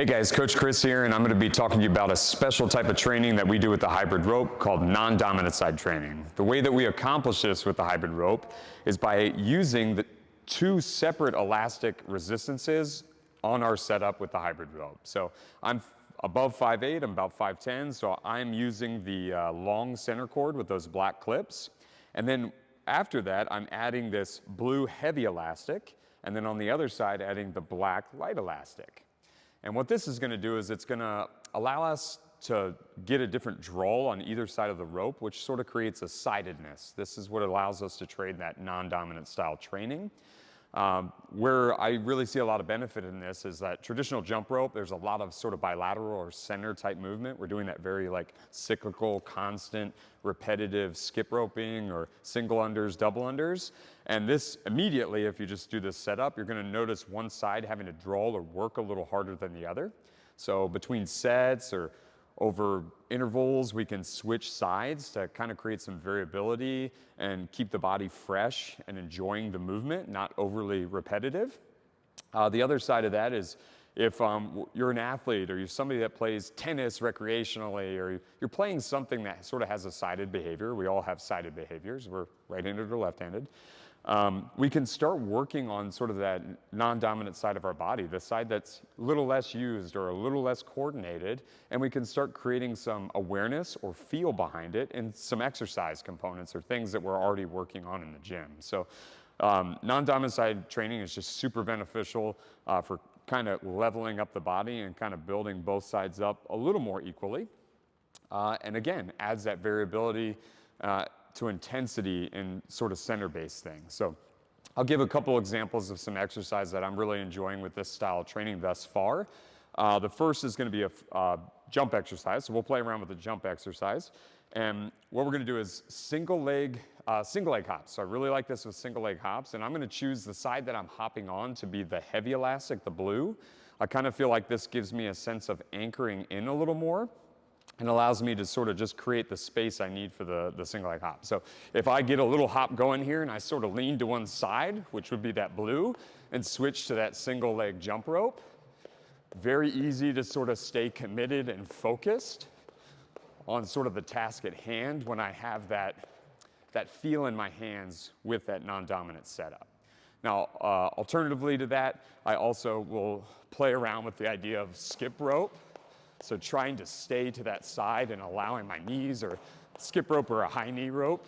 Hey guys, Coach Chris here, and I'm going to be talking to you about a special type of training that we do with the hybrid rope called non-dominant side training. The way that we accomplish this with the hybrid rope is by using the two separate elastic resistances on our setup with the hybrid rope. So I'm above 5'8", I'm about 5'10", so I'm using the long center cord with those black clips. And then after that, I'm adding this blue heavy elastic, and then on the other side, adding the black light elastic. And what this is going to do is it's going to allow us to get a different draw on either side of the rope, which sort of creates a sidedness. This is what allows us to trade that non-dominant style training. Where I really see a lot of benefit in this is that traditional jump rope, there's a lot of sort of bilateral or center type movement. We're doing that very like cyclical, constant, repetitive skip roping or single unders, double unders. And this immediately, if you just do this setup, you're going to notice one side having to draw or work a little harder than the other. So between sets or over intervals, we can switch sides to kind of create some variability and keep the body fresh and enjoying the movement, not overly repetitive. The other side of that is if you're an athlete or you're somebody that plays tennis recreationally or you're playing something that sort of has a sided behavior. We all have sided behaviors. We're right-handed or left-handed. We can start working on sort of that non-dominant side of our body, the side that's a little less used or a little less coordinated, and we can start creating some awareness or feel behind it and some exercise components or things that we're already working on in the gym. So non-dominant side training is just super beneficial for kind of leveling up the body and kind of building both sides up a little more equally. And again, adds that variability to intensity in sort of center-based things. So I'll give a couple examples of some exercise that I'm really enjoying with this style of training thus far. The first is going to be a jump exercise. So we'll play around with the jump exercise. And what we're going to do is single leg hops. So I really like this with single leg hops. And I'm going to choose the side that I'm hopping on to be the heavy elastic, the blue. I kind of feel like this gives me a sense of anchoring in a little more and allows me to sort of just create the space I need for the single leg hop. So if I get a little hop going here and I sort of lean to one side, which would be that blue, and switch to that single leg jump rope, very easy to sort of stay committed and focused on sort of the task at hand when I have that feel in my hands with that non-dominant setup. Now, alternatively to that, I also will play around with the idea of skip rope. So trying to stay to that side and allowing my knees or skip rope or a high knee rope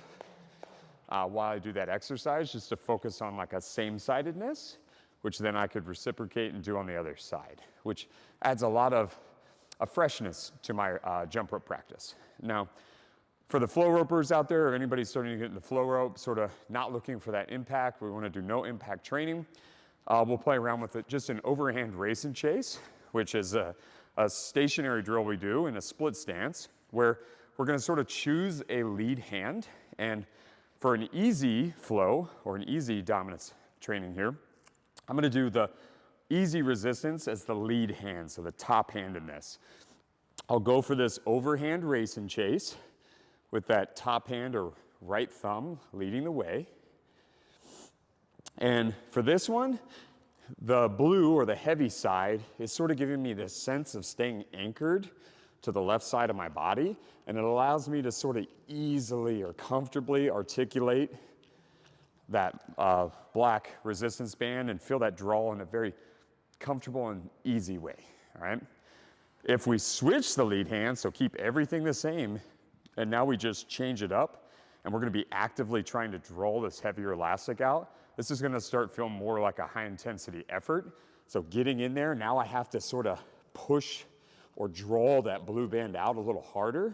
while I do that exercise, just to focus on like a same-sidedness, which then I could reciprocate and do on the other side, which adds a lot of freshness to my jump rope practice. Now, for the flow ropers out there or anybody starting to get into flow rope, sort of not looking for that impact, we want to do no impact training. We'll play around with it, just an overhand race and chase, which is a stationary drill we do in a split stance where we're going to sort of choose a lead hand. And for an easy flow or an easy dominance training here, I'm going to do the easy resistance as the lead hand, so the top hand in this. I'll go for this overhand race and chase with that top hand or right thumb leading the way. And for this one, the blue or the heavy side is sort of giving me this sense of staying anchored to the left side of my body, and it allows me to sort of easily or comfortably articulate that black resistance band and feel that draw in a very comfortable and easy way, all right? If we switch the lead hand, so keep everything the same, and now we just change it up, and we're going to be actively trying to draw this heavier elastic out, this is going to start feeling more like a high intensity effort. So getting in there, now I have to sort of push or draw that blue band out a little harder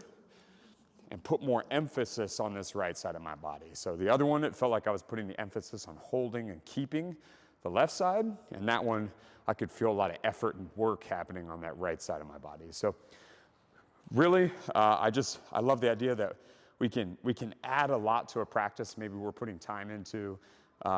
and put more emphasis on this right side of my body. So the other one, it felt like I was putting the emphasis on holding and keeping the left side, and that one, I could feel a lot of effort and work happening on that right side of my body. So really, I love the idea that we can add a lot to a practice maybe we're putting time into.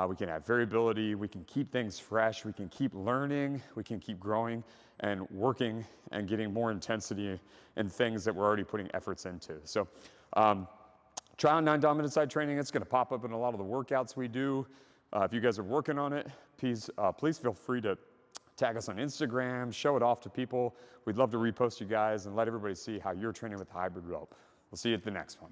We can add variability, we can keep things fresh, we can keep learning, we can keep growing and working and getting more intensity in things that we're already putting efforts into. So try on non-dominant side training. It's going to pop up in a lot of the workouts we do. If you guys are working on it, please feel free to Tag us on Instagram, show it off to people. We'd love to repost you guys and let everybody see how you're training with the hybrid rope. We'll see you at the next one.